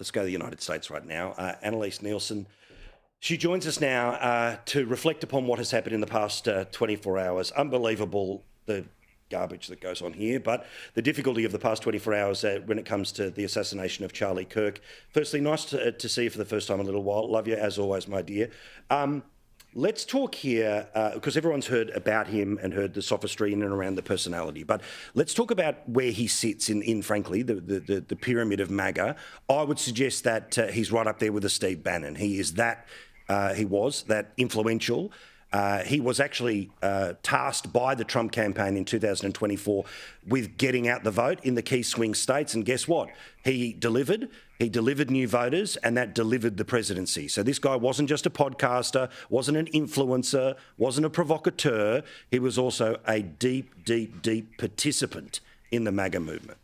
let's go to the United States right now. Annalise Nielsen, she joins us now to reflect upon what has happened in the past 24 hours. Unbelievable, the garbage that goes on here, but the difficulty of the past 24 hours when it comes to the assassination of Charlie Kirk. Firstly, nice to see you for the first time in a little while. Love you, as always, my dear. Let's talk here, because everyone's heard about him and heard the sophistry in and around the personality, but let's talk about where he sits in frankly, the pyramid of MAGA. I would suggest that he's right up there with a Steve Bannon. He is that, he was that influential. He was actually tasked by the Trump campaign in 2024 with getting out the vote in the key swing states. And guess what? He delivered. He delivered new voters, and that delivered the presidency. So this guy wasn't just a podcaster, wasn't an influencer, wasn't a provocateur. He was also a deep, deep, deep participant in the MAGA movement.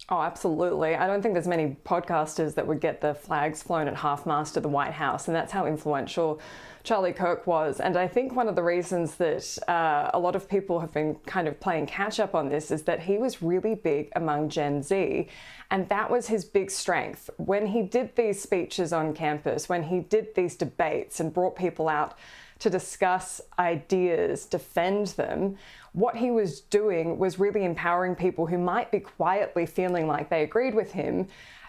Oh, absolutely. I don't think there's many podcasters that would get the flags flown at half-mast at the White House, and that's how influential Charlie Kirk was. And I think one of the reasons that a lot of people have been kind of playing catch-up on this is that he was really big among Gen Z, and that was his big strength. When he did these speeches on campus, when he did these debates and brought people out to discuss ideas, defend them, what he was doing was really empowering people who might be quietly feeling like they agreed with him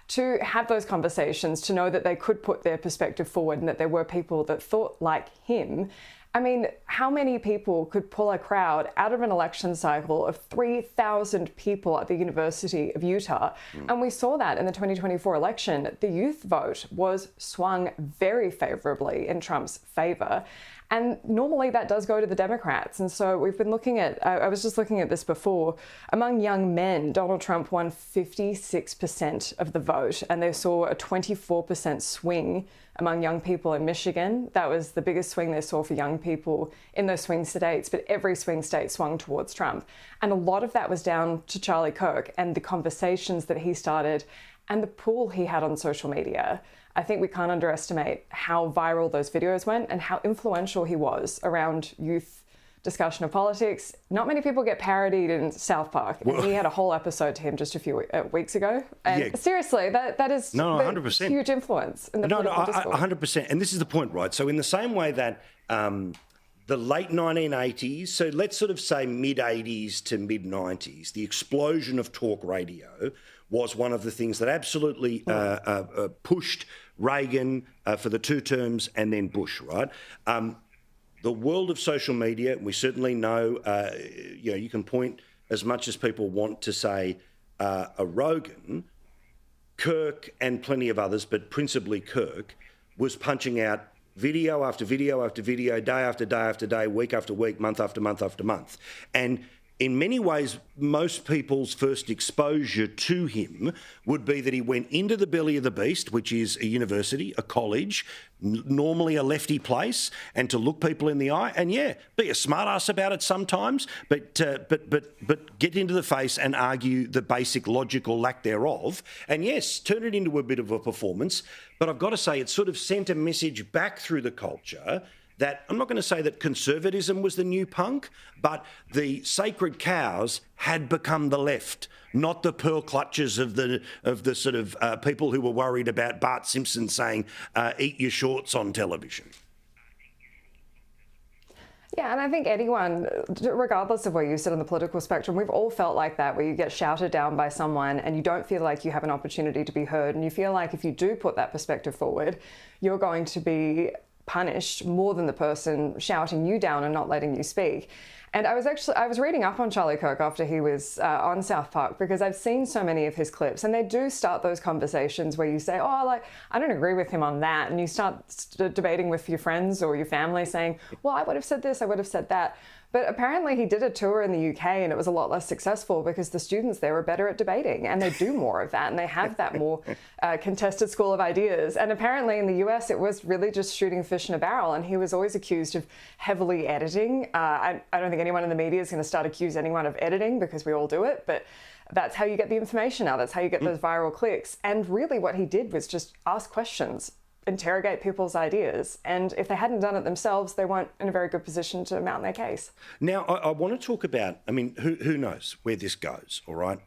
to have those conversations, to know that they could put their perspective forward and that there were people that thought like him. I mean, how many people could pull a crowd out of an election cycle of 3,000 people at the University of Utah? And we saw that in the 2024 election. The youth vote was swung very favorably in Trump's favor. And normally that does go to the Democrats. And so we've been looking at, I was just looking at this before, among young men, Donald Trump won 56% of the vote, and they saw a 24% swing among young people in Michigan. That was the biggest swing they saw for young people in those swing states, but every swing state swung towards Trump. And a lot of that was down to Charlie Kirk and the conversations that he started and the pull he had on social media. I think we can't underestimate how viral those videos went and how influential he was around youth discussion of politics. Not many people get parodied in South Park. And he had a whole episode to him just a few weeks ago. And seriously, that is 100%. Huge influence in the political discourse. 100%. And this is the point, right? So in the same way that the late 1980s, so let's sort of say mid-80s to mid-90s, the explosion of talk radio was one of the things that absolutely pushed Reagan for the 2 terms and then Bush, right? The world of social media, we certainly know, you can point as much as people want to say a Rogan, Kirk and plenty of others, but principally Kirk, was punching out video after video after video, day after day after day, week after week, month after month after month. And in many ways, most people's first exposure to him would be that he went into the belly of the beast, which is a university, a college, normally a lefty place, and to look people in the eye and, be a smart-ass about it sometimes, but get into the face and argue the basic logical lack thereof. And yes, turn it into a bit of a performance. But I've got to say, it sort of sent a message back through the culture that I'm not going to say that conservatism was the new punk, but the sacred cows had become the left, not the pearl clutches of the sort of people who were worried about Bart Simpson saying, eat your shorts on television. Yeah, and I think anyone, regardless of where you sit on the political spectrum, we've all felt like that, where you get shouted down by someone and you don't feel like you have an opportunity to be heard, and you feel like if you do put that perspective forward, you're going to be punished more than the person shouting you down and not letting you speak. And I was reading up on Charlie Kirk after he was on South Park, because I've seen so many of his clips, and they do start those conversations where you say, I don't agree with him on that. And you start debating with your friends or your family saying, well, I would have said this, I would have said that. But apparently he did a tour in the UK and it was a lot less successful because the students there were better at debating, and they do more of that, and they have that more contested school of ideas. And apparently in the US it was really just shooting fish in a barrel, and he was always accused of heavily editing. I don't think anyone in the media is going to start accuse anyone of editing, because we all do it, but that's how you get the information out. That's how you get those viral clicks. And really what he did was just ask questions, interrogate people's ideas, and if they hadn't done it themselves, they weren't in a very good position to mount their case. Now, I want to talk about, who knows where this goes, all right?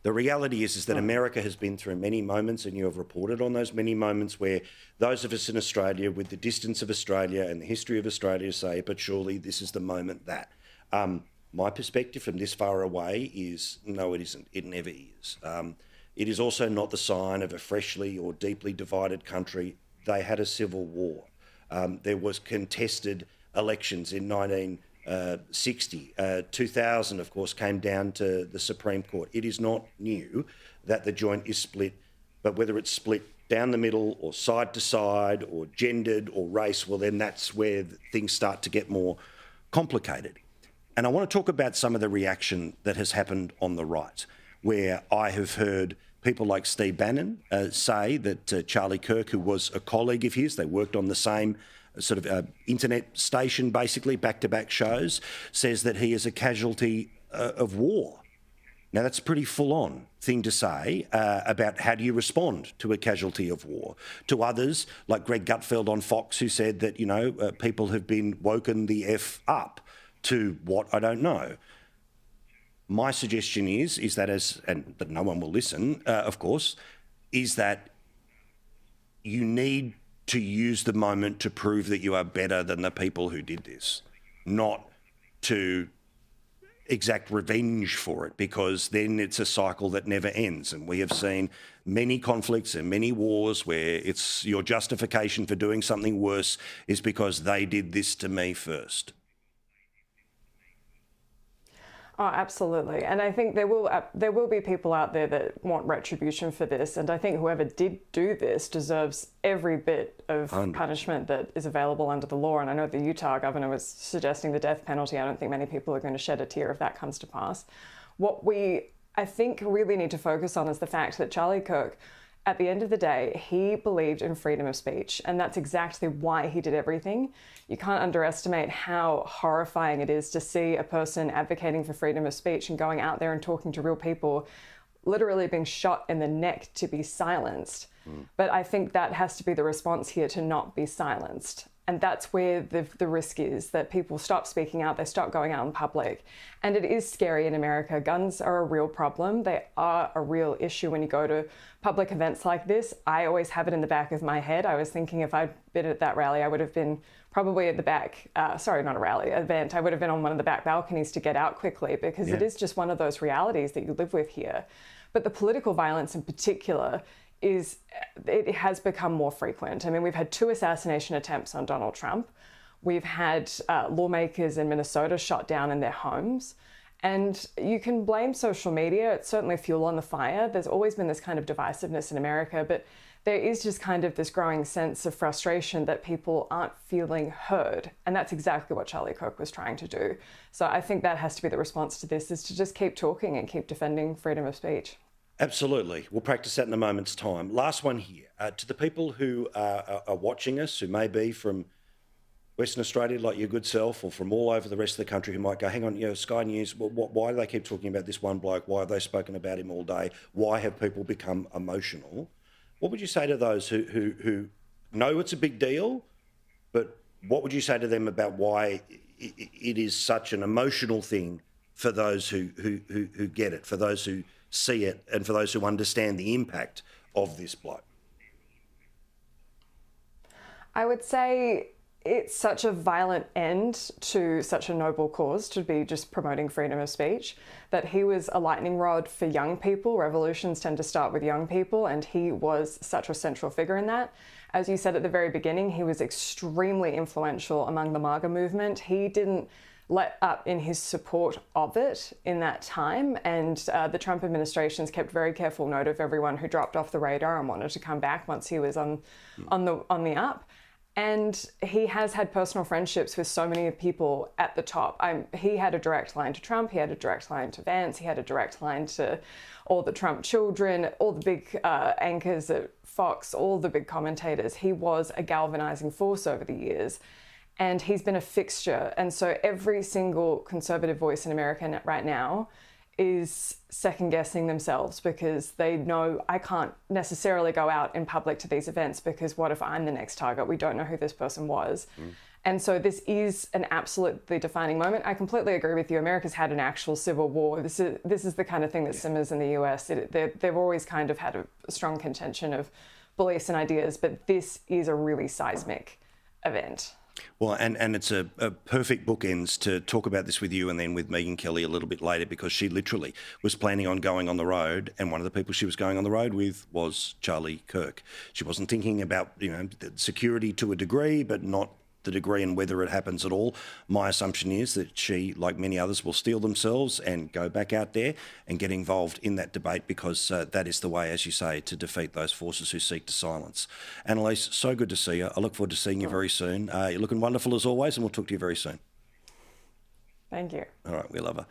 The The reality is that America has been through many moments, and you have reported on those many moments where those of us in Australia, with the distance of Australia and the history of Australia, say, but surely this is the moment that. My perspective from this far away is, no, it isn't. It never is. It is also not the sign of a freshly or deeply divided country. They had a civil war. There was contested elections in 1960. 2000, of course, came down to the Supreme Court. It is not new that the joint is split, but whether it's split down the middle or side to side or gendered or race, well, then that's where things start to get more complicated. And I want to talk about some of the reaction that has happened on the right, where I have heard people like Steve Bannon say that Charlie Kirk, who was a colleague of his, they worked on the same sort of internet station, basically, back-to-back shows, says that he is a casualty of war. Now, that's a pretty full-on thing to say about how do you respond to a casualty of war. To others, like Greg Gutfeld on Fox, who said that, people have been woken the F up to what, I don't know. My suggestion is that but no one will listen, of course, is that you need to use the moment to prove that you are better than the people who did this, not to exact revenge for it, because then it's a cycle that never ends. And we have seen many conflicts and many wars where it's your justification for doing something worse is because they did this to me first. Oh, absolutely. And I think there will be people out there that want retribution for this. And I think whoever did do this deserves every bit of punishment that is available under the law. And I know the Utah governor was suggesting the death penalty. I don't think many people are going to shed a tear if that comes to pass. What I think really need to focus on is the fact that Charlie Kirk, at the end of the day, he believed in freedom of speech, and that's exactly why he did everything. You can't underestimate how horrifying it is to see a person advocating for freedom of speech and going out there and talking to real people, literally being shot in the neck to be silenced. But I think that has to be the response here, to not be silenced. And that's where the risk is, that people stop speaking out, they stop going out in public. And it is scary in America. Guns are a real problem. They are a real issue when you go to public events like this. I always have it in the back of my head. I was thinking if I'd been at that rally, I would have been probably at the back, sorry, not a rally, event. I would have been on one of the back balconies to get out quickly, because it is just one of those realities that you live with here. But the political violence in particular it has become more frequent. I mean, we've had 2 assassination attempts on Donald Trump. We've had lawmakers in Minnesota shot down in their homes. And you can blame social media. It's certainly fuel on the fire. There's always been this kind of divisiveness in America, but there is just kind of this growing sense of frustration that people aren't feeling heard. And that's exactly what Charlie Kirk was trying to do. So I think that has to be the response to this, is to just keep talking and keep defending freedom of speech. Absolutely. We'll practice that in a moment's time. Last one here. To the people who are watching us, who may be from Western Australia, like your good self, or from all over the rest of the country, who might go, hang on, Sky News, why do they keep talking about this one bloke? Why have they spoken about him all day? Why have people become emotional? What would you say to those who know it's a big deal, but what would you say to them about why it is such an emotional thing for those who get it, for those who see it, and for those who understand the impact of this bloke? I would say it's such a violent end to such a noble cause, to be just promoting freedom of speech, that he was a lightning rod for young people. Revolutions tend to start with young people, and he was such a central figure in that. As you said at the very beginning, he was extremely influential among the MAGA movement. He didn't let up in his support of it in that time, and the Trump administration's kept very careful note of everyone who dropped off the radar and wanted to come back once he was on the up. And he has had personal friendships with so many people at the top. He had a direct line to Trump, he had a direct line to Vance, he had a direct line to all the Trump children, all the big anchors at Fox, all the big commentators. He was a galvanizing force over the years. And he's been a fixture. And so every single conservative voice in America right now is second guessing themselves, because they know, I can't necessarily go out in public to these events because what if I'm the next target? We don't know who this person was. And so this is an absolutely defining moment. I completely agree with you. America's had an actual civil war. This is the kind of thing that simmers in the US. They've always kind of had a strong contention of beliefs and ideas, but this is a really seismic event. Well, and it's a perfect bookends to talk about this with you and then with Megyn Kelly a little bit later, because she literally was planning on going on the road, and one of the people she was going on the road with was Charlie Kirk. She wasn't thinking about, security to a degree, but not the degree and whether it happens at all. My assumption is that she, like many others, will steel themselves and go back out there and get involved in that debate, because that is the way, as you say, to defeat those forces who seek to silence. Annalise, so good to see you. I look forward to seeing you very soon. You're looking wonderful as always, and we'll talk to you very soon. Thank you. All right, we love her.